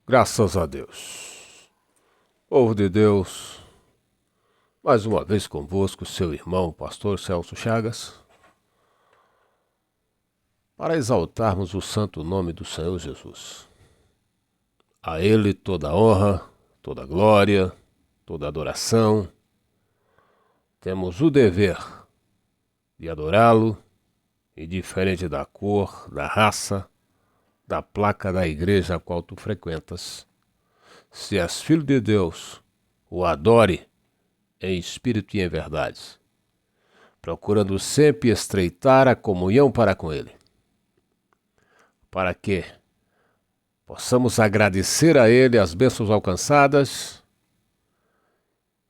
Graças a Deus. Povo de Deus, mais uma vez convosco, seu irmão, pastor Celso Chagas, para exaltarmos o santo nome do Senhor Jesus. A Ele toda a honra, toda a glória, toda a adoração. Temos o dever de adorá-lo, indiferente da cor, da raça, da placa da igreja a qual tu frequentas. Se és filho de Deus, o adore em espírito e em verdade, procurando sempre estreitar a comunhão para com Ele, para que possamos agradecer a Ele as bênçãos alcançadas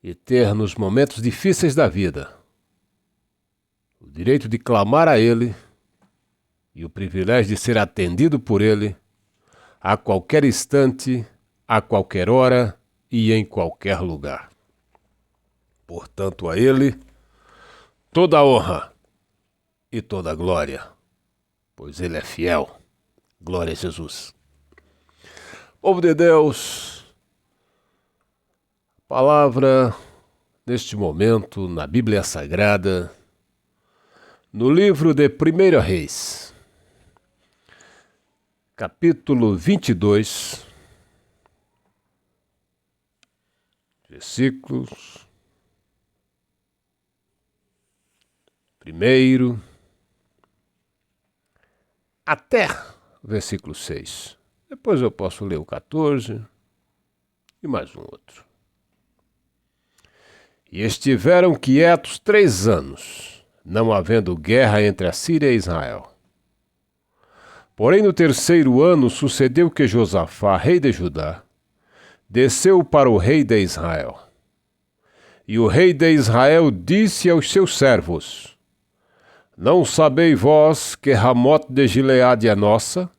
e ter nos momentos difíceis da vida o direito de clamar a Ele e o privilégio de ser atendido por Ele a qualquer instante, a qualquer hora e em qualquer lugar. Portanto, a Ele toda a honra e toda a glória, pois Ele é fiel. Glória a Jesus. Povo de Deus, palavra neste momento na Bíblia Sagrada, no livro de 1 Reis, capítulo 22, versículos 1 até o versículo 6. Depois eu posso ler o 14 e mais um outro. E estiveram quietos 3 anos, não havendo guerra entre a Síria e Israel. Porém, no 3º ano sucedeu que Josafá, rei de Judá, desceu para o rei de Israel. E o rei de Israel disse aos seus servos: Não sabeis vós que Ramote de Gileade é nossa?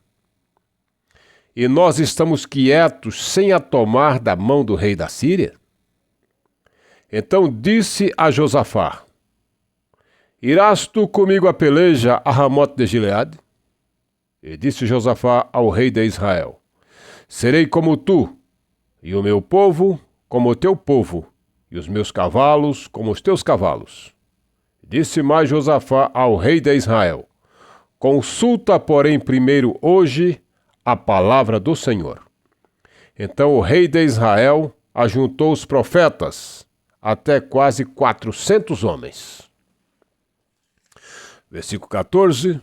E nós estamos quietos sem a tomar da mão do rei da Síria? Então disse a Josafá: Irás tu comigo a peleja a Ramote de Gileade? E disse Josafá ao rei de Israel: Serei como tu, e o meu povo como o teu povo, e os meus cavalos como os teus cavalos. Disse mais Josafá ao rei de Israel: Consulta, porém, primeiro hoje a palavra do Senhor. Então o rei de Israel ajuntou os profetas, até quase 400 homens. Versículo 14.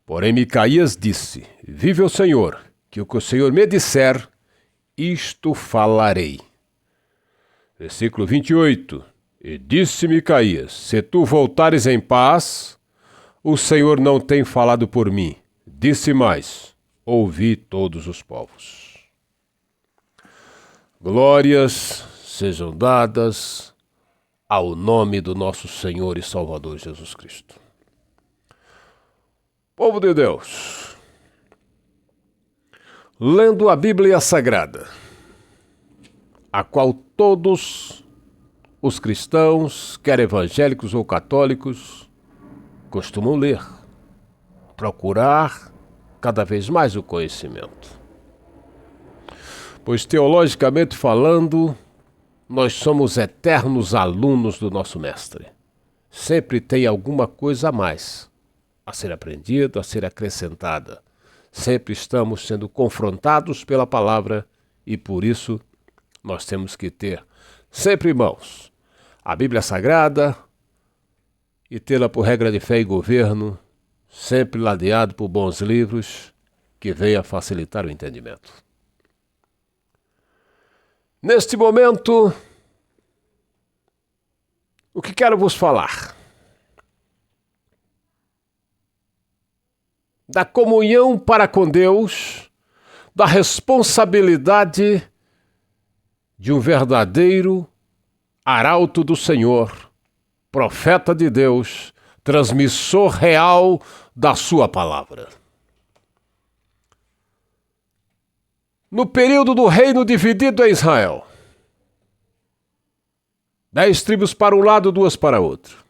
Porém Micaías disse: Vive o Senhor, que o Senhor me disser, isto falarei. Versículo 28. E disse Micaías: Se tu voltares em paz, o Senhor não tem falado por mim. Disse mais: Ouvi todos os povos. Glórias sejam dadas ao nome do nosso Senhor e Salvador Jesus Cristo. Povo de Deus, lendo a Bíblia Sagrada, a qual todos os cristãos, quer evangélicos ou católicos, costumam ler, procurar cada vez mais o conhecimento. Pois, teologicamente falando, nós somos eternos alunos do nosso Mestre. Sempre tem alguma coisa a mais a ser aprendida, a ser acrescentada. Sempre estamos sendo confrontados pela palavra e, por isso, nós temos que ter sempre em mãos a Bíblia Sagrada e tê-la por regra de fé e governo, sempre ladeado por bons livros que venham a facilitar o entendimento. Neste momento, o que quero vos falar? Da comunhão para com Deus, da responsabilidade de um verdadeiro arauto do Senhor, profeta de Deus, transmissor real da sua palavra. No período do reino dividido em Israel, 10 tribos para um lado, 2 para outro.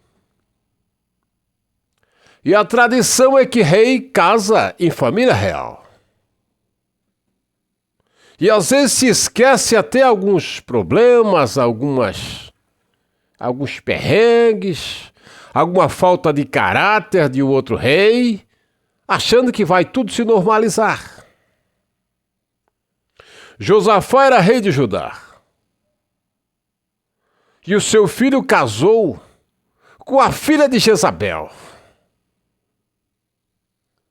E a tradição é que rei casa em família real. E às vezes se esquece até alguns problemas, alguns perrengues, alguma falta de caráter de um outro rei, achando que vai tudo se normalizar. Josafá era rei de Judá. E o seu filho casou com a filha de Jezabel.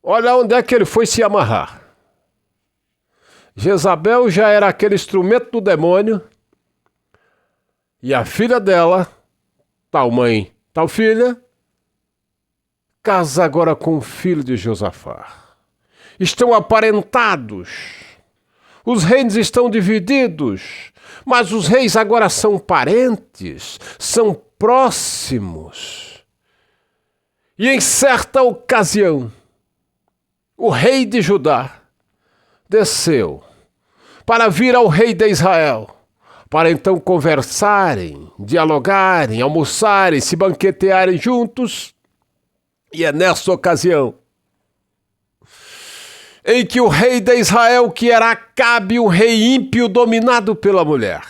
Olha onde é que ele foi se amarrar. Jezabel já era aquele instrumento do demônio, e a filha dela, tal mãe, tal filha, casa agora com o filho de Josafá. Estão aparentados. Os reinos estão divididos, mas os reis agora são parentes, são próximos. E em certa ocasião, o rei de Judá desceu para vir ao rei de Israel, para então conversarem, dialogarem, almoçarem, se banquetearem juntos. E é nessa ocasião em que o rei de Israel, que era Acabe, um rei ímpio dominado pela mulher,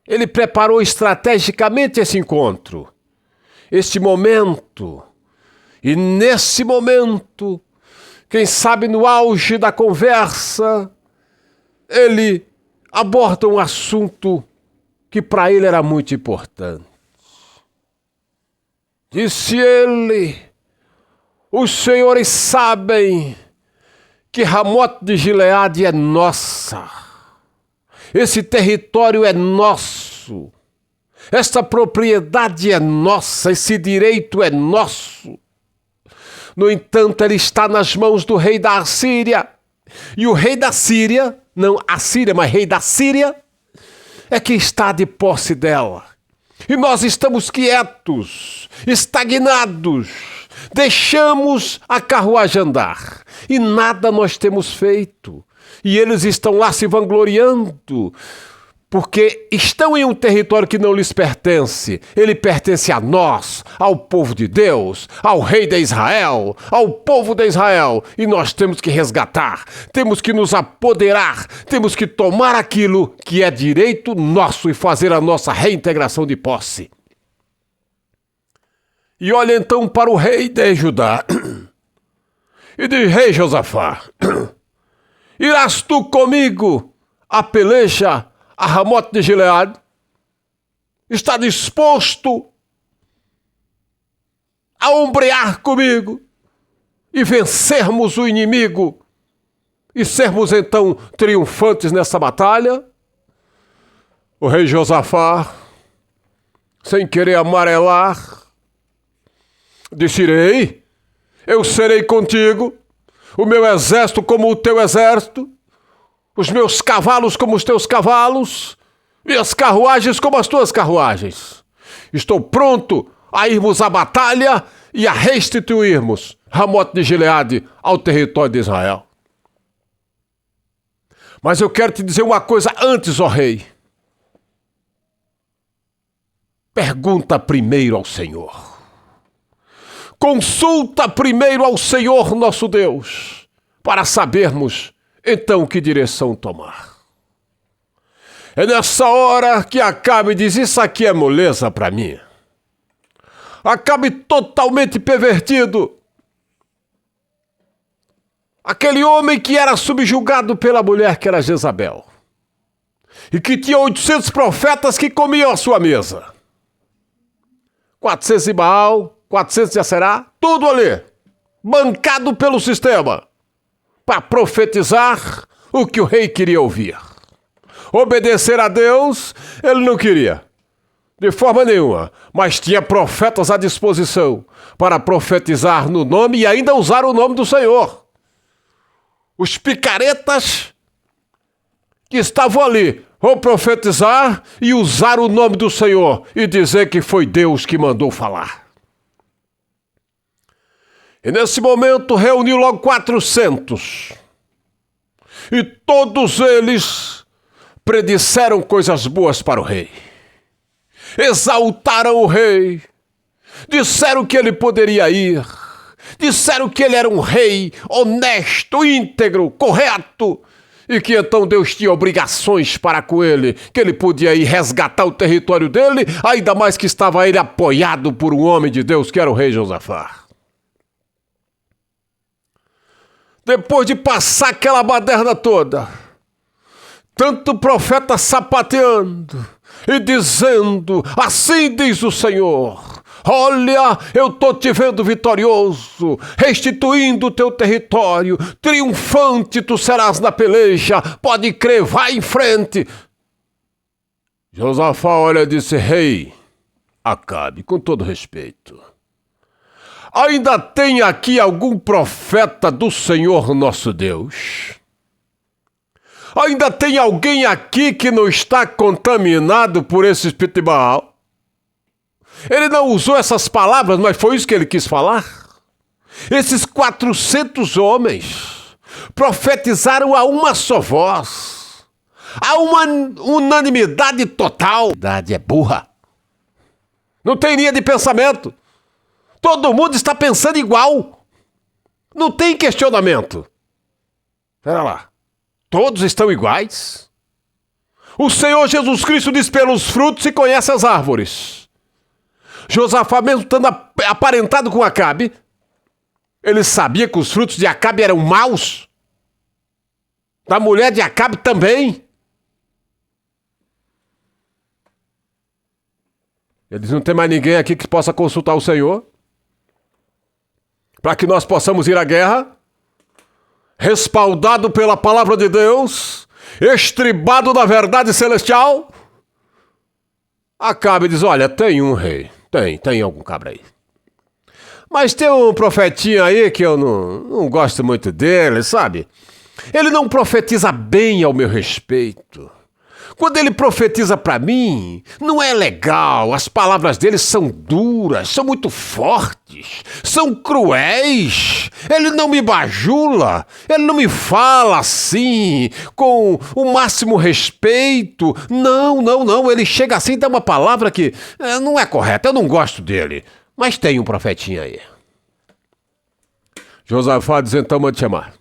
ele preparou estrategicamente esse encontro, este momento. E nesse momento, quem sabe no auge da conversa, ele aborda um assunto que para ele era muito importante. Disse ele: os senhores sabem que Ramote de Gileade é nossa. Esse território é nosso. Esta propriedade é nossa. Esse direito é nosso. No entanto, ele está nas mãos do rei da Assíria. E o rei da Síria, não a Síria, mas rei da Síria, é que está de posse dela. E nós estamos quietos, estagnados, deixamos a carruagem andar e nada nós temos feito. E eles estão lá se vangloriando, porque estão em um território que não lhes pertence. Ele pertence a nós, ao povo de Deus, ao rei de Israel, ao povo de Israel. E nós temos que resgatar, temos que nos apoderar, temos que tomar aquilo que é direito nosso e fazer a nossa reintegração de posse. E olha então para o rei de Judá e diz: rei Josafá, irás tu comigo a peleja a Ramote de Gileade? Está disposto a ombrear comigo e vencermos o inimigo e sermos então triunfantes nessa batalha? O rei Josafá, sem querer amarelar, disse: irei, eu serei contigo, o meu exército como o teu exército, os meus cavalos como os teus cavalos, e as carruagens como as tuas carruagens. Estou pronto a irmos à batalha e a restituirmos Ramote de Gileade ao território de Israel. Mas eu quero te dizer uma coisa antes, ó rei. Pergunta primeiro ao Senhor. Consulta primeiro ao Senhor nosso Deus, para sabermos então que direção tomar. É nessa hora que Acabe diz: isso aqui é moleza para mim. Acabe totalmente pervertido. Aquele homem que era subjugado pela mulher que era Jezabel. E que tinha 800 profetas que comiam a sua mesa. 400 de Baal, 400 de Aserá, tudo ali. Bancado pelo sistema. Para profetizar o que o rei queria ouvir. Obedecer a Deus, ele não queria, de forma nenhuma, mas tinha profetas à disposição para profetizar no nome e ainda usar o nome do Senhor. Os picaretas que estavam ali vão profetizar e usar o nome do Senhor e dizer que foi Deus que mandou falar. E nesse momento reuniu logo 400. E todos eles predisseram coisas boas para o rei. Exaltaram o rei. Disseram que ele poderia ir. Disseram que ele era um rei honesto, íntegro, correto. e que então Deus tinha obrigações para com ele, que ele podia ir resgatar o território dele, ainda mais que estava ele apoiado por um homem de Deus, que era o rei Josafá. Depois de passar aquela baderna toda, tanto o profeta sapateando e dizendo, assim diz o Senhor, olha, eu estou te vendo vitorioso, restituindo o teu território, triunfante tu serás na peleja, pode crer, vai em frente. Josafá olha e disse, rei Acabe, com todo respeito, ainda tem aqui algum profeta do Senhor nosso Deus? Ainda tem alguém aqui que não está contaminado por esse espírito de Baal? Ele não usou essas palavras, mas foi isso que ele quis falar. Esses 400 homens profetizaram a uma só voz, a uma unanimidade total. A verdade é burra. Não tem linha de pensamento. Todo mundo está pensando igual. Não tem questionamento. Espera lá. Todos estão iguais? O Senhor Jesus Cristo diz, pelos frutos se conhece as árvores. Josafá, mesmo estando aparentado com Acabe, ele sabia que os frutos de Acabe eram maus. Da mulher de Acabe também. Ele diz, não tem mais ninguém aqui que possa consultar o Senhor, para que nós possamos ir à guerra, respaldado pela palavra de Deus, estribado na verdade celestial. Acabe diz, olha, tem um rei, tem algum cabra aí. Mas tem um profetinho aí que eu não gosto muito dele, sabe? Ele não profetiza bem ao meu respeito. Quando ele profetiza para mim, não é legal, as palavras dele são duras, são muito fortes, são cruéis. Ele não me bajula, ele não me fala assim, com o máximo respeito. Não, ele chega assim e dá uma palavra que não é correta, eu não gosto dele. Mas tem um profetinho aí. Josafá diz, então mande chamar.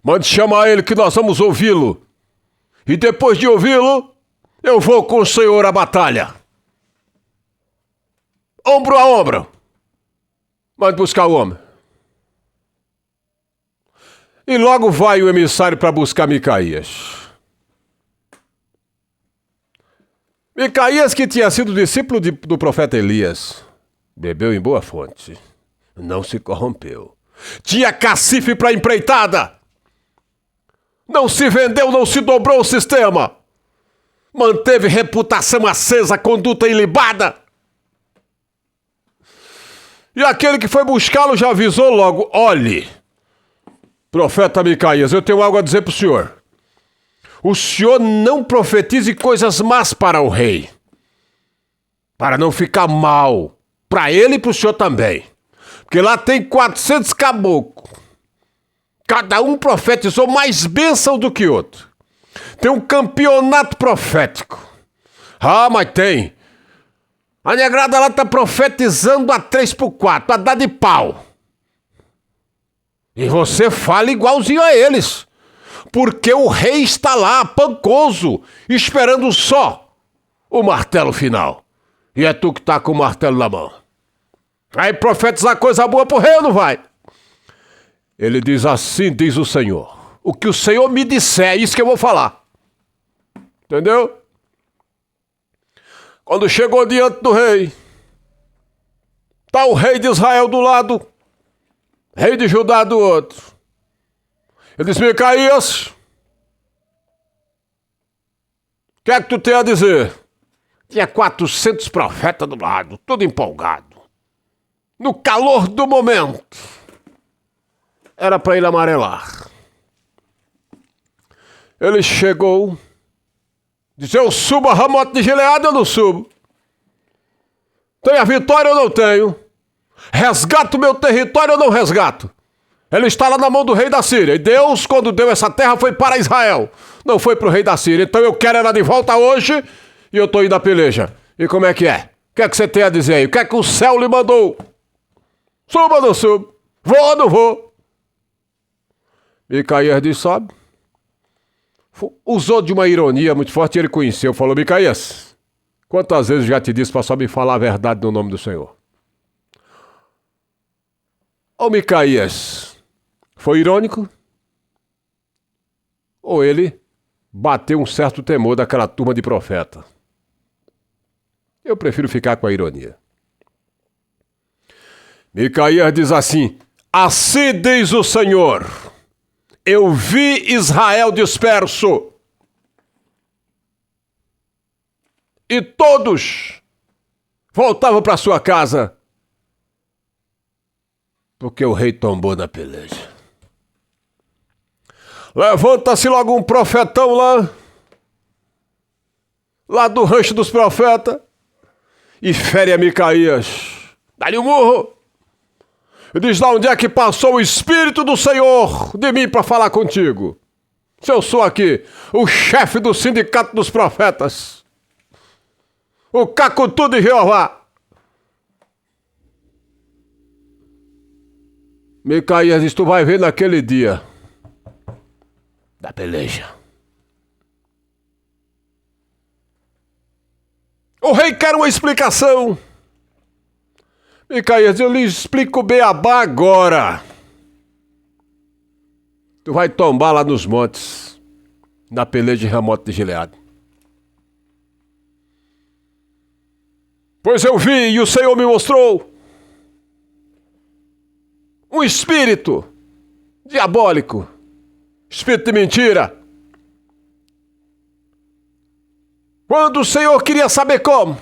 Mande chamar ele que nós vamos ouvi-lo. E depois de ouvi-lo, eu vou com o Senhor à batalha. Ombro a ombro. Mande buscar o homem. E logo vai o emissário para buscar Micaías. Micaías, que tinha sido discípulo do profeta Elias, bebeu em boa fonte, não se corrompeu. Tinha cacife para empreitada. Não se vendeu, não se dobrou o sistema. Manteve reputação acesa, conduta ilibada. E aquele que foi buscá-lo já avisou logo, olhe, profeta Micaías, eu tenho algo a dizer para o senhor. O senhor não profetize coisas más para o rei, para não ficar mal, para ele e para o senhor também. Porque lá tem 400 caboclos. Cada um profetizou mais bênção do que outro. Tem um campeonato profético. Ah, mas tem. A negrada lá tá profetizando a 3x4, a dar de pau. E você fala igualzinho a eles. Porque o rei está lá, pancoso, esperando só o martelo final. E é tu que tá com o martelo na mão. Aí profetizar coisa boa pro rei ou não vai? Ele diz, assim diz o Senhor. O que o Senhor me disser, é isso que eu vou falar. Entendeu? Quando chegou diante do rei, tá o rei de Israel do lado, rei de Judá do outro. Ele disse, Micaías, o que é que tu tem a dizer? Tinha 400 profetas do lado, tudo empolgado. No calor do momento. Era para ele amarelar. Ele chegou, disse, eu subo a Ramote de Gileade ou não subo? Tenho a vitória ou não tenho? Resgato meu território ou não resgato? Ele está lá na mão do rei da Síria. E Deus, quando deu essa terra, foi para Israel. Não foi para o rei da Síria. Então eu quero ela de volta hoje e eu estou indo à peleja. E como é que é? O que é que você tem a dizer aí? O que é que o céu lhe mandou? Suba ou não subo? Vou ou não vou? Micaías disse, sabe? Usou de uma ironia muito forte e ele conheceu. Falou, Micaías, quantas vezes já te disse para só me falar a verdade no nome do Senhor? Ô Micaías, foi irônico? Ou ele bateu um certo temor daquela turma de profeta? Eu prefiro ficar com a ironia. Micaías diz assim, assim diz o Senhor, eu vi Israel disperso e todos voltavam para sua casa porque o rei tombou na peleja. Levanta-se logo um profetão lá do rancho dos profetas e fere a Micaías. Dá-lhe um murro. E diz lá onde é que passou o Espírito do Senhor de mim para falar contigo. Se eu sou aqui o chefe do sindicato dos profetas, o cacutu de Jeová. Micaías diz, tu vai ver naquele dia da peleja. O rei quer uma explicação. Micaías, eu lhe explico o beabá agora. Tu vai tombar lá nos montes, na peleja de Ramote de Gileade. Pois eu vi e o Senhor me mostrou um espírito diabólico, espírito de mentira. Quando o Senhor queria saber como,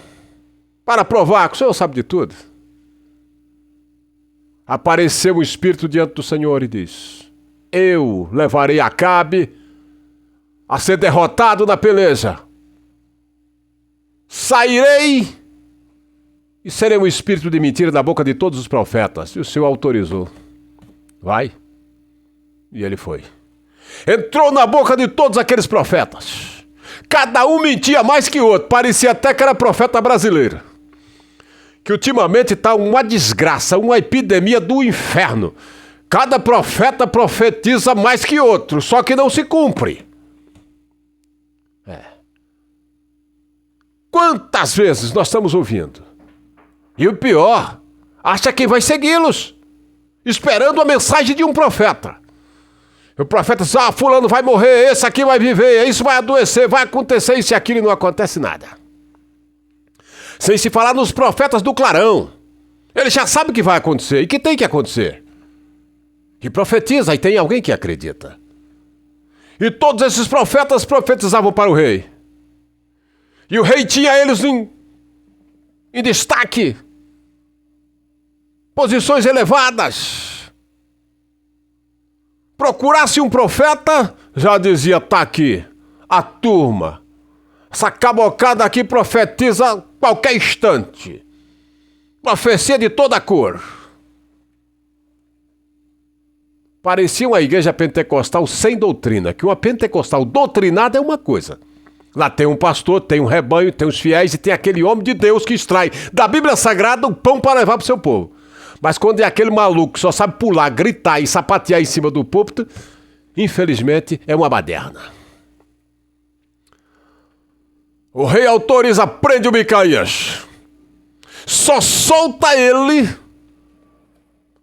para provar que o Senhor sabe de tudo, apareceu um espírito diante do Senhor e disse, eu levarei Acabe a ser derrotado na peleja. Sairei e serei um espírito de mentira na boca de todos os profetas. E o Senhor autorizou. Vai. E ele foi. Entrou na boca de todos aqueles profetas. Cada um mentia mais que o outro. Parecia até que era profeta brasileiro. Que ultimamente está uma desgraça, uma epidemia do inferno. Cada profeta profetiza mais que outro, só que não se cumpre. Quantas vezes nós estamos ouvindo? E o pior, acha que vai segui-los, esperando a mensagem de um profeta. O profeta diz, fulano vai morrer, esse aqui vai viver, isso vai adoecer, vai acontecer isso e aquilo e não acontece nada. Sem se falar nos profetas do clarão. Ele já sabe o que vai acontecer e que tem que acontecer. E profetiza e tem alguém que acredita. E todos esses profetas profetizavam para o rei. E o rei tinha eles em destaque. Posições elevadas. Procurasse um profeta, já dizia, tá aqui, a turma. Essa cabocada aqui profetiza a qualquer instante. Profecia de toda cor. Parecia uma igreja pentecostal sem doutrina, que uma pentecostal doutrinada é uma coisa. Lá tem um pastor, tem um rebanho, tem os fiéis e tem aquele homem de Deus que extrai da Bíblia Sagrada o pão para levar para o seu povo. Mas quando é aquele maluco que só sabe pular, gritar e sapatear em cima do púlpito, infelizmente é uma baderna. O rei autoriza, prende o Micaías. Só solta ele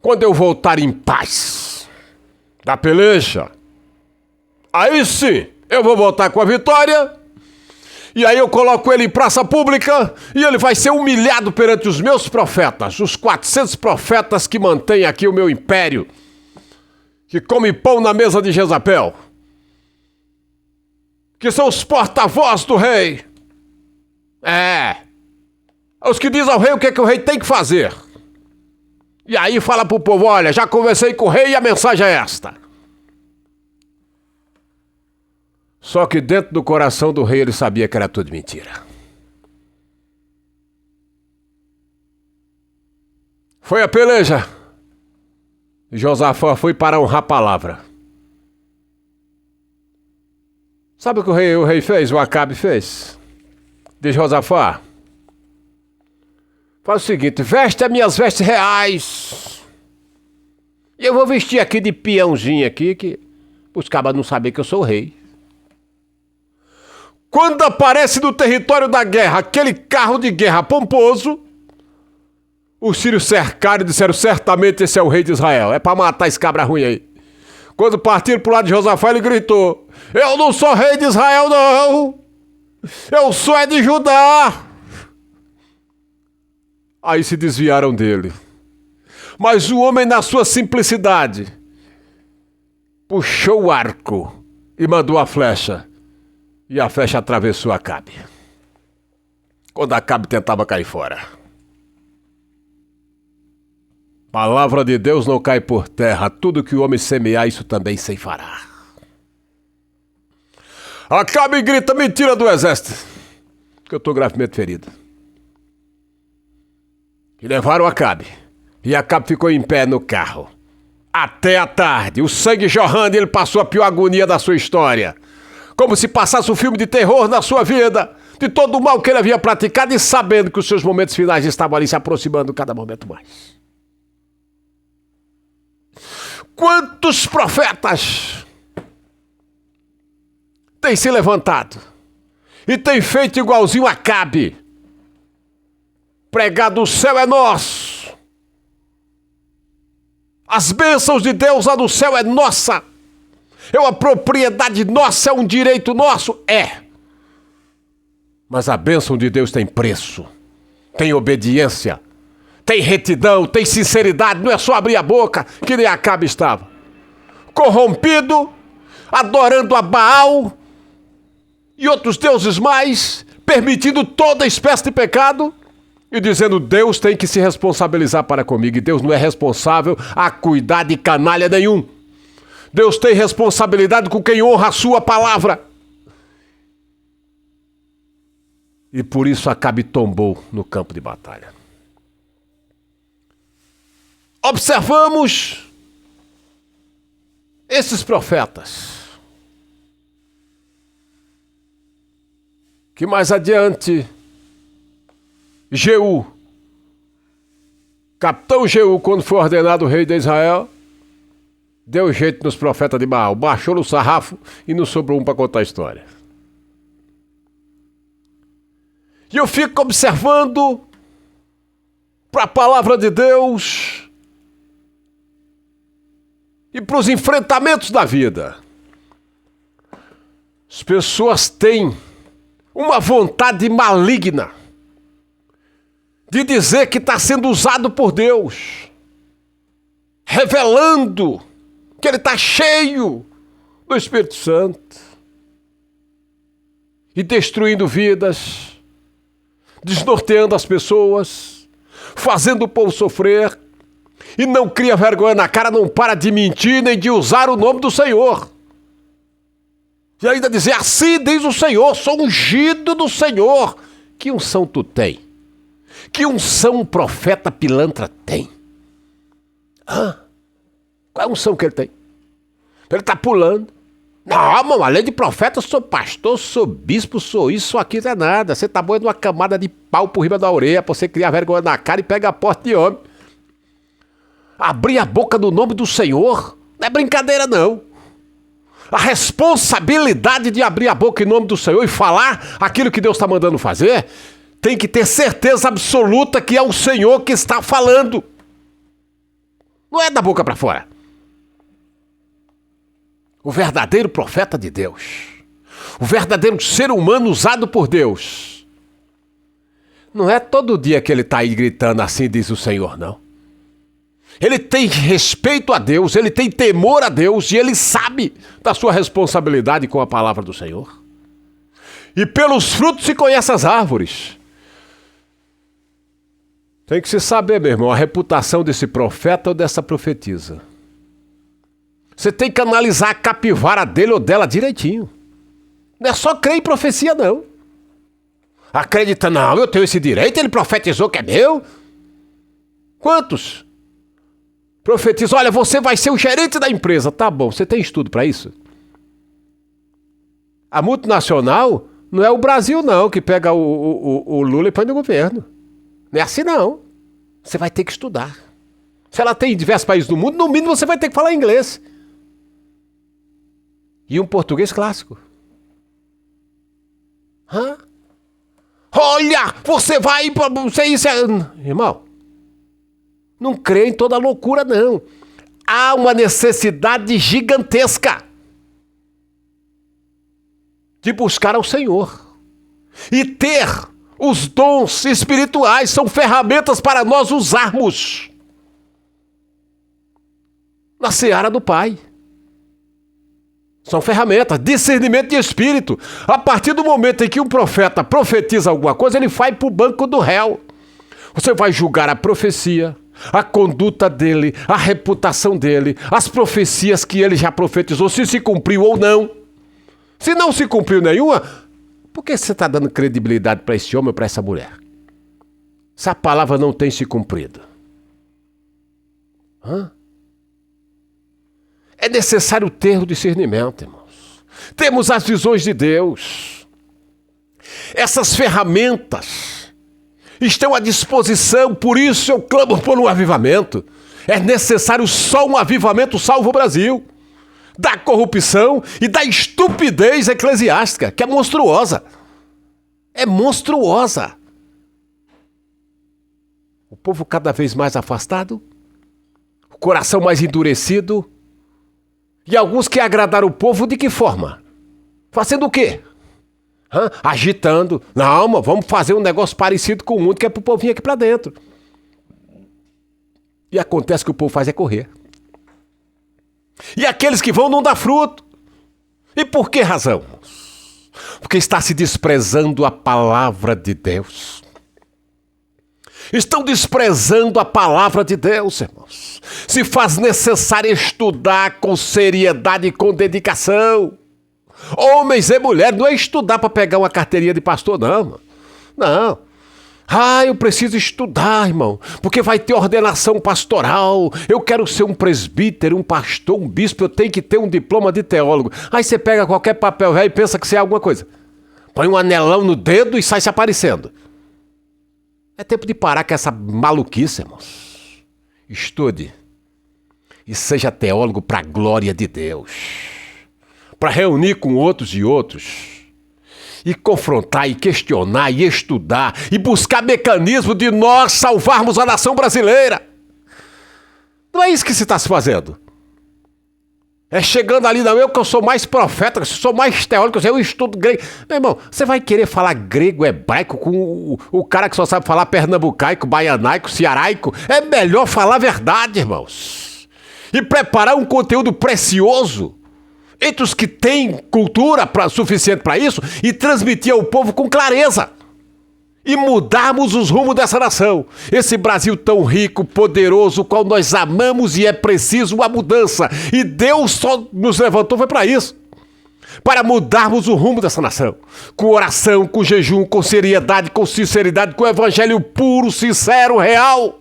quando eu voltar em paz da peleja. Aí sim, eu vou voltar com a vitória. E aí eu coloco ele em praça pública e ele vai ser humilhado perante os meus profetas, os 400 profetas que mantêm aqui o meu império, que comem pão na mesa de Jezabel, que são os porta-voz do rei. Os que dizem ao rei o que o rei tem que fazer. E aí fala pro povo, olha, já conversei com o rei e a mensagem é esta. Só que dentro do coração do rei ele sabia que era tudo mentira. Foi a peleja. Josafá foi para honrar a palavra. Sabe o que o rei fez? O Acabe fez? Diz Josafá, faz o seguinte, veste as minhas vestes reais. E eu vou vestir aqui de peãozinho aqui, que Os cabas não sabem que eu sou o rei. Quando aparece no território da guerra aquele carro de guerra pomposo, os sírios cercaram e disseram: certamente esse é o rei de Israel. É para matar esse cabra ruim aí. Quando partiram pro lado de Josafá, ele gritou: eu não sou rei de Israel, não. Eu sou é de Judá. Aí se desviaram dele. Mas o homem, na sua simplicidade, puxou o arco e mandou a flecha. E a flecha atravessou Acabe. Quando Acabe tentava cair fora. Palavra de Deus não cai por terra. Tudo que o homem semear, isso também ceifará. Acabe e grita: mentira do exército, que eu estou gravemente ferido. E levaram Acabe. E Acabe ficou em pé no carro. Até a tarde, o sangue jorrando, e ele passou a pior agonia da sua história. Como se passasse um filme de terror na sua vida, de todo o mal que ele havia praticado e sabendo que os seus momentos finais estavam ali se aproximando cada momento mais. Quantos profetas têm se levantado e têm feito igualzinho a Acabe, pregado: o céu é nosso, as bênçãos de Deus lá no céu é nossa, é uma propriedade nossa, é um direito nosso. É. Mas a bênção de Deus tem preço, tem obediência, tem retidão, tem sinceridade. Não é só abrir a boca, que nem Acabe estava. Corrompido, adorando a Baal e outros deuses mais, permitindo toda espécie de pecado e dizendo: Deus tem que se responsabilizar para comigo. E Deus não é responsável a cuidar de canalha nenhum. Deus tem responsabilidade com quem honra a sua palavra. E por isso Acabe tombou no campo de batalha. Observamos esses profetas, que mais adiante Jeú, capitão Jeú, quando foi ordenado rei de Israel, deu jeito nos profetas de Baal, baixou no sarrafo e não sobrou um para contar a história. E eu fico observando para a palavra de Deus e para os enfrentamentos da vida. As pessoas têm uma vontade maligna de dizer que está sendo usado por Deus, revelando que ele está cheio do Espírito Santo e destruindo vidas, desnorteando as pessoas, fazendo o povo sofrer, e não cria vergonha na cara, não para de mentir nem de usar o nome do Senhor. E ainda dizer: assim diz o Senhor, sou ungido do Senhor. Que unção tu tem? Que unção um profeta pilantra tem? Qual é a unção que ele tem? Ele está pulando. Não, mano, além de profeta, eu sou pastor, sou bispo, sou isso, sou aquilo, é nada. Você tá bom numa camada de pau por riba da orelha pra você criar vergonha na cara e pega a porta de homem. Abrir a boca no nome do Senhor não é brincadeira, não. A responsabilidade de abrir a boca em nome do Senhor e falar aquilo que Deus está mandando fazer, tem que ter certeza absoluta que é o Senhor que está falando. Não é da boca para fora. O verdadeiro profeta de Deus, o verdadeiro ser humano usado por Deus, não é todo dia que ele está aí gritando: assim diz o Senhor, não. Ele tem respeito a Deus, ele tem temor a Deus e ele sabe da sua responsabilidade com a palavra do Senhor. E pelos frutos se conhece as árvores. Tem que se saber, meu irmão, a reputação desse profeta ou dessa profetisa. Você tem que analisar a capivara dele ou dela direitinho. Não é só crer em profecia, não. Acredita: não, eu tenho esse direito, ele profetizou que é meu. Quantos profetizam: olha, você vai ser o gerente da empresa. Tá bom, você tem estudo para isso? A multinacional não é o Brasil, não, que pega o Lula e põe no governo. Não é assim, não. Você vai ter que estudar. Se ela tem em diversos países do mundo, no mínimo você vai ter que falar inglês. E um português clássico. Hã? Olha, você vai para você isso. Irmão, não crê em toda loucura, não. Há uma necessidade gigantesca de buscar ao Senhor. E ter os dons espirituais são ferramentas para nós usarmos na seara do Pai. São ferramentas, discernimento de espírito. A partir do momento em que um profeta profetiza alguma coisa, ele vai para o banco do réu. Você vai julgar a profecia, a conduta dele, a reputação dele, as profecias que ele já profetizou, se cumpriu ou não. Se não se cumpriu nenhuma, por que você está dando credibilidade para esse homem ou para essa mulher? Se a palavra não tem se cumprido. É necessário ter o discernimento, irmãos. Temos as visões de Deus. Essas ferramentas estão à disposição, por isso eu clamo por um avivamento. É necessário só um avivamento salvo o Brasil da corrupção e da estupidez eclesiástica, que é monstruosa. É monstruosa. O povo cada vez mais afastado, o coração mais endurecido, e alguns que agradaram o povo de que forma? Fazendo o quê? Agitando. Não, mas vamos fazer um negócio parecido com o mundo, que é pro povo vir aqui para dentro. E acontece que o povo faz é correr. E aqueles que vão não dá fruto. E por que razão? Porque está se desprezando a palavra de Deus. Estão desprezando a palavra de Deus, irmãos. Se faz necessário estudar com seriedade e com dedicação. Homens e mulheres, não é estudar para pegar uma carteirinha de pastor, não. Não. Eu preciso estudar, irmão, porque vai ter ordenação pastoral. Eu quero ser um presbítero, um pastor, um bispo, eu tenho que ter um diploma de teólogo. Aí você pega qualquer papel velho e pensa que você é alguma coisa. Põe um anelão no dedo e sai se aparecendo. É tempo de parar com essa maluquice, irmãos. Estude e seja teólogo para a glória de Deus. Para reunir com outros e outros. E confrontar, e questionar, e estudar, e buscar mecanismo de nós salvarmos a nação brasileira. Não é isso que se está se fazendo. É chegando ali, não, eu que eu sou mais profeta, eu sou mais teórico, eu estudo grego. Meu irmão, você vai querer falar grego, hebraico com o cara que só sabe falar pernambucaico, baianaico, cearaico? É melhor falar a verdade, irmãos. E preparar um conteúdo precioso entre os que têm cultura suficiente para isso e transmitir ao povo com clareza. E mudarmos os rumos dessa nação. Esse Brasil tão rico, poderoso, qual nós amamos, e é preciso uma mudança. E Deus só nos levantou foi para isso. Para mudarmos o rumo dessa nação. Com oração, com jejum, com seriedade, com sinceridade, com o evangelho puro, sincero, real.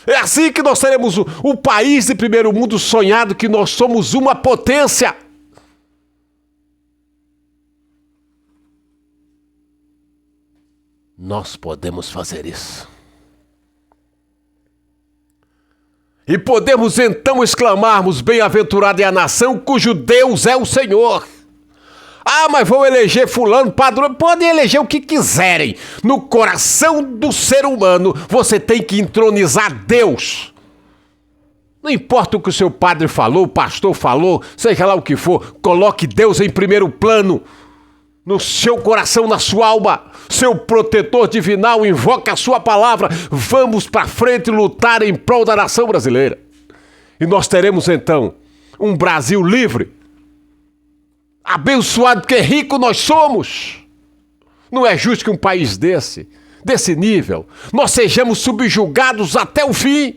É assim que nós teremos o país de primeiro mundo sonhado, que nós somos uma potência. Nós podemos fazer isso. E podemos então exclamarmos: bem-aventurada é a nação cujo Deus é o Senhor. Mas vão eleger fulano, padrão. Podem eleger o que quiserem. No coração do ser humano, você tem que entronizar Deus. Não importa o que o seu padre falou, o pastor falou, seja lá o que for, coloque Deus em primeiro plano. No seu coração, na sua alma, seu protetor divinal, invoca a sua palavra. Vamos para frente lutar em prol da nação brasileira. E nós teremos então um Brasil livre, abençoado, porque rico nós somos. Não é justo que um país desse nível, nós sejamos subjugados até o fim.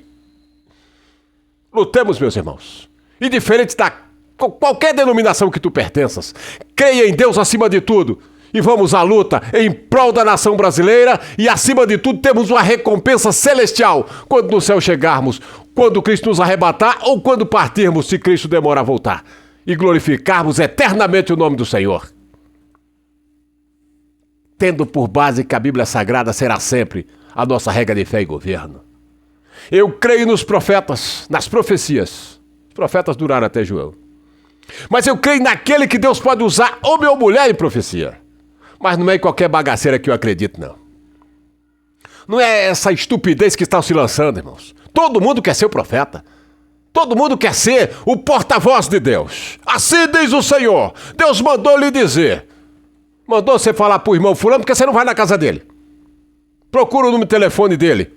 Lutemos, meus irmãos. E diferente da qualquer denominação que tu pertenças, creia em Deus acima de tudo. E vamos à luta em prol da nação brasileira. E acima de tudo temos uma recompensa celestial quando no céu chegarmos, quando Cristo nos arrebatar ou quando partirmos, se Cristo demorar a voltar. E glorificarmos eternamente o nome do Senhor. Tendo por base que a Bíblia Sagrada será sempre a nossa regra de fé e governo. Eu creio nos profetas, nas profecias. Os profetas duraram até João. Mas eu creio naquele que Deus pode usar homem ou mulher em profecia. Mas não é em qualquer bagaceira que eu acredito, não. Não é essa estupidez que estão se lançando, irmãos. Todo mundo quer ser o profeta. Todo mundo quer ser o porta-voz de Deus. Assim diz o Senhor. Deus mandou lhe dizer. Mandou você falar pro irmão fulano porque você não vai na casa dele. Procura o número de telefone dele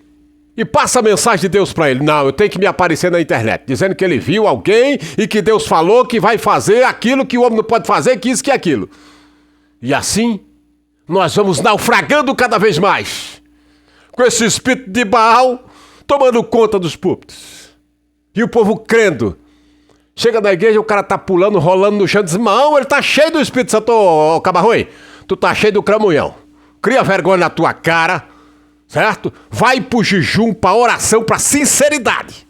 e passa a mensagem de Deus para ele. Não, eu tenho que me aparecer na internet, dizendo que ele viu alguém e que Deus falou que vai fazer aquilo que o homem não pode fazer, que isso, que aquilo. E assim, nós vamos naufragando cada vez mais, com esse espírito de Baal tomando conta dos púlpitos. E o povo crendo. Chega na igreja, o cara tá pulando, rolando no chão, diz, irmão, ele tá cheio do Espírito Santo, ô Cabarroi. Tu tá cheio do cramunhão. Cria vergonha na tua cara. Certo? Vai pro jejum, pra oração, pra sinceridade.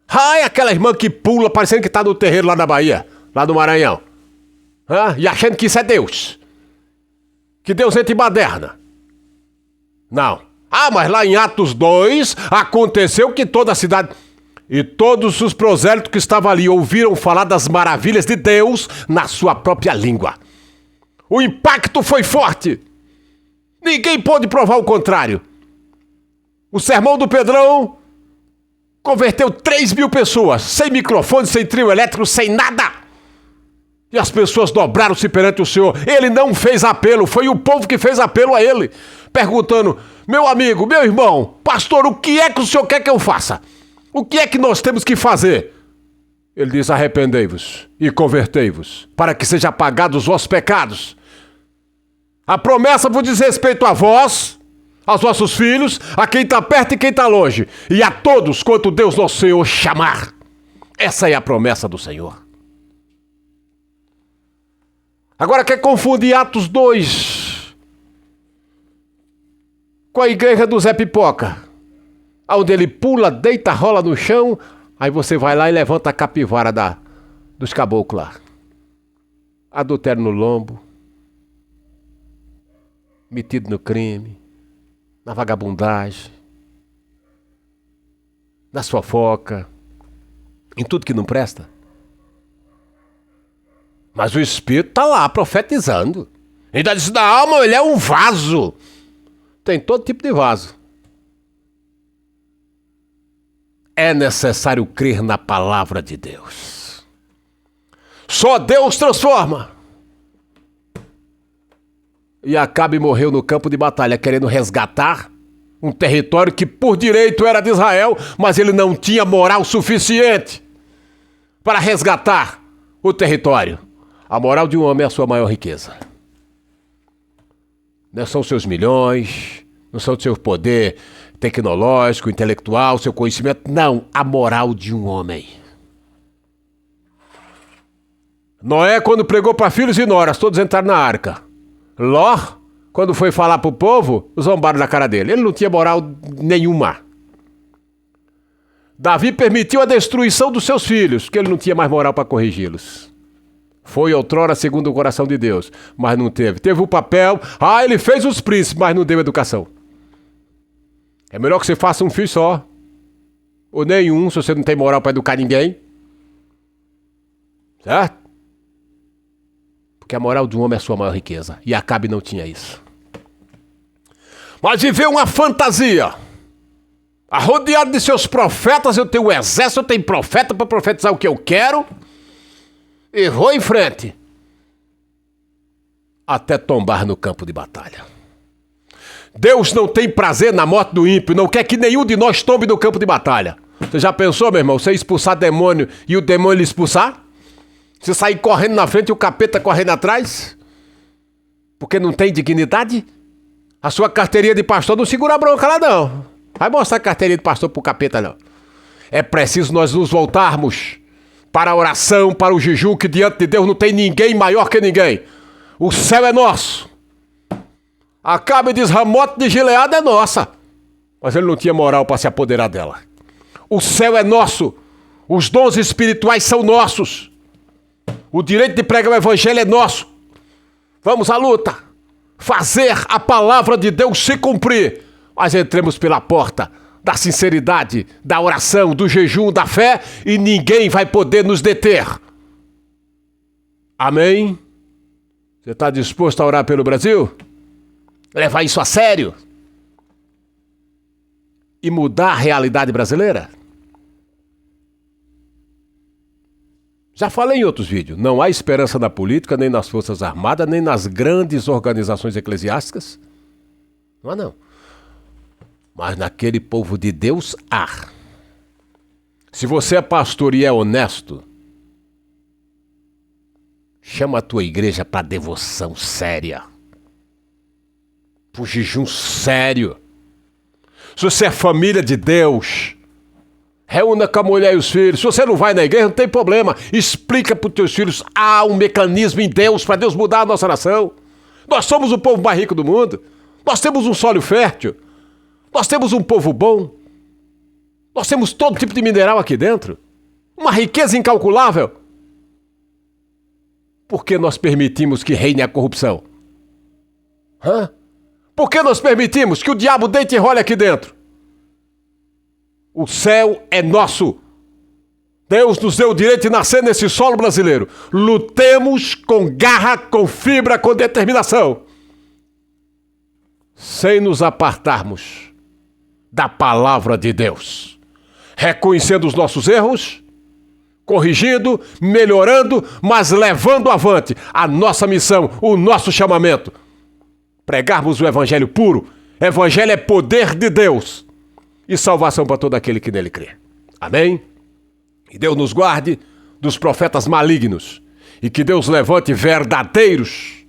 Ai, aquela irmã que pula, parecendo que tá no terreiro lá na Bahia, lá no Maranhão. E achando que isso é Deus. Que Deus entra em baderna. Não. Mas lá em Atos 2, aconteceu que toda a cidade e todos os prosélitos que estavam ali ouviram falar das maravilhas de Deus na sua própria língua. O impacto foi forte. Ninguém pôde provar o contrário. O sermão do Pedrão converteu 3.000 pessoas, sem microfone, sem trio elétrico, sem nada. E as pessoas dobraram-se perante o Senhor. Ele não fez apelo, foi o povo que fez apelo a ele, perguntando, meu amigo, meu irmão, pastor, o que é que o senhor quer que eu faça? O que é que nós temos que fazer? Ele diz, arrependei-vos e convertei-vos, para que sejam apagados os vossos pecados. A promessa vos diz respeito a vós, aos vossos filhos, a quem está perto e quem está longe, e a todos quanto Deus nosso Senhor chamar. Essa é a promessa do Senhor. Agora quer confundir Atos 2 com a igreja do Zé Pipoca, onde ele pula, deita, rola no chão, aí você vai lá e levanta a capivara dos caboclos lá. Adultério no lombo. Metido no crime, na vagabundagem, na fofoca, em tudo que não presta. Mas o Espírito está lá profetizando. Ainda diz, não, ele é um vaso. Tem todo tipo de vaso. É necessário crer na palavra de Deus. Só Deus transforma. E Acabe morreu no campo de batalha, querendo resgatar um território que por direito era de Israel, mas ele não tinha moral suficiente para resgatar o território. A moral de um homem é a sua maior riqueza. Não são seus milhões, não são o seu poder tecnológico, intelectual, seu conhecimento. Não, a moral de um homem. Noé, quando pregou para filhos e noras, todos entraram na arca. Ló, quando foi falar pro povo, zombaram na cara dele. Ele não tinha moral nenhuma. Davi permitiu a destruição dos seus filhos, porque ele não tinha mais moral para corrigi-los. Foi outrora segundo o coração de Deus, mas não teve. Teve o papel, ele fez os príncipes, mas não deu educação. É melhor que você faça um filho só, ou nenhum, se você não tem moral para educar ninguém. Certo? Porque a moral de um homem é a sua maior riqueza. E Acabe não tinha isso. Mas viveu uma fantasia. Arrodeado de seus profetas, eu tenho um exército, eu tenho profeta para profetizar o que eu quero. E vou em frente. Até tombar no campo de batalha. Deus não tem prazer na morte do ímpio, não quer que nenhum de nós tombe no campo de batalha. Você já pensou, meu irmão, você expulsar demônio e o demônio lhe expulsar? Você sair correndo na frente e o capeta correndo atrás? Porque não tem dignidade? A sua carteirinha de pastor não segura a bronca lá, não. Vai mostrar a carteirinha de pastor pro capeta, não. É preciso nós nos voltarmos para a oração, para o jejum, que diante de Deus não tem ninguém maior que ninguém. O céu é nosso. Acabe diz, Ramote de Gileade é nossa. Mas ele não tinha moral para se apoderar dela. O céu é nosso. Os dons espirituais são nossos. O direito de pregar o evangelho é nosso. Vamos à luta. Fazer a palavra de Deus se cumprir. Mas entremos pela porta da sinceridade, da oração, do jejum, da fé, e ninguém vai poder nos deter. Amém? Você está disposto a orar pelo Brasil? Levar isso a sério? E mudar a realidade brasileira? Já falei em outros vídeos, não há esperança na política, nem nas Forças Armadas, nem nas grandes organizações eclesiásticas. Não há não. Mas naquele povo de Deus há. Se você é pastor e é honesto, chama a tua igreja para devoção séria. Para o jejum sério. Se você é família de Deus, reúna com a mulher e os filhos. Se você não vai na igreja, não tem problema. Explica para os teus filhos, há um mecanismo em Deus para Deus mudar a nossa nação. Nós somos o povo mais rico do mundo. Nós temos um solo fértil. Nós temos um povo bom. Nós temos todo tipo de mineral aqui dentro. Uma riqueza incalculável. Por que nós permitimos que reine a corrupção? Por que nós permitimos que o diabo deite e role aqui dentro? O céu é nosso. Deus nos deu o direito de nascer nesse solo brasileiro. Lutemos com garra, com fibra, com determinação. Sem nos apartarmos da palavra de Deus. Reconhecendo os nossos erros, corrigindo, melhorando, mas levando avante a nossa missão, o nosso chamamento. Pregarmos o evangelho puro. Evangelho é poder de Deus e salvação para todo aquele que nele crê. Amém? Que Deus nos guarde dos profetas malignos e que Deus levante verdadeiros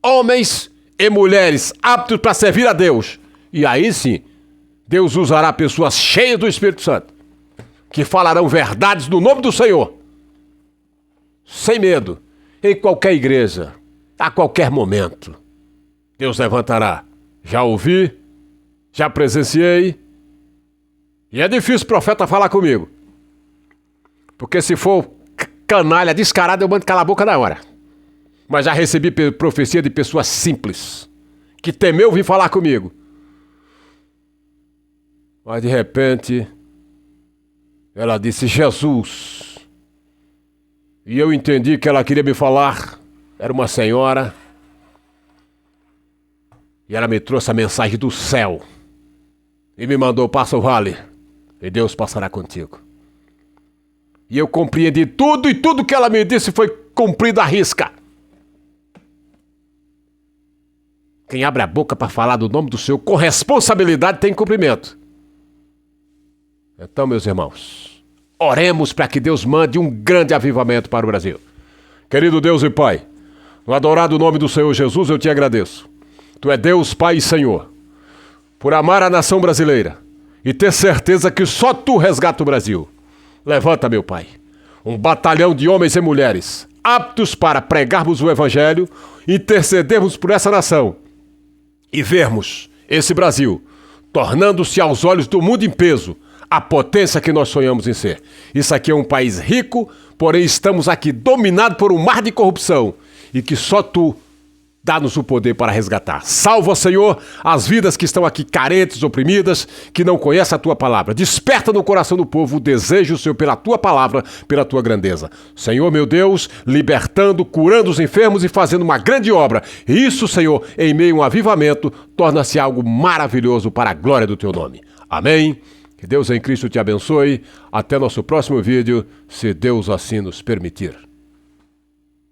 homens e mulheres aptos para servir a Deus. E aí sim, Deus usará pessoas cheias do Espírito Santo, que falarão verdades no nome do Senhor, sem medo, em qualquer igreja, a qualquer momento. Deus levantará. Já ouvi, já presenciei, e é difícil o profeta falar comigo, porque se for canalha, descarado, eu mando calar a boca na hora. Mas já recebi profecia de pessoas simples, que temeu vir falar comigo. Mas de repente, ela disse Jesus. E eu entendi que ela queria me falar. Era uma senhora. E ela me trouxe a mensagem do céu. E me mandou, passa o vale. E Deus passará contigo. E eu compreendi tudo, e tudo que ela me disse foi cumprido à risca. Quem abre a boca para falar do nome do Senhor com responsabilidade tem cumprimento. Então, meus irmãos, oremos para que Deus mande um grande avivamento para o Brasil. Querido Deus e Pai, no adorado nome do Senhor Jesus, eu te agradeço. Tu é Deus, Pai e Senhor, por amar a nação brasileira e ter certeza que só Tu resgata o Brasil. Levanta, meu Pai, um batalhão de homens e mulheres aptos para pregarmos o Evangelho, intercedermos por essa nação e vermos esse Brasil tornando-se aos olhos do mundo em peso a potência que nós sonhamos em ser. Isso aqui é um país rico, porém estamos aqui dominados por um mar de corrupção e que só Tu dá-nos o poder para resgatar. Salva, Senhor, as vidas que estão aqui carentes, oprimidas, que não conhecem a Tua palavra. Desperta no coração do povo o desejo, Senhor, pela Tua palavra, pela Tua grandeza. Senhor, meu Deus, libertando, curando os enfermos e fazendo uma grande obra. Isso, Senhor, em meio a um avivamento, torna-se algo maravilhoso para a glória do Teu nome. Amém. Que Deus em Cristo te abençoe. Até nosso próximo vídeo, se Deus assim nos permitir.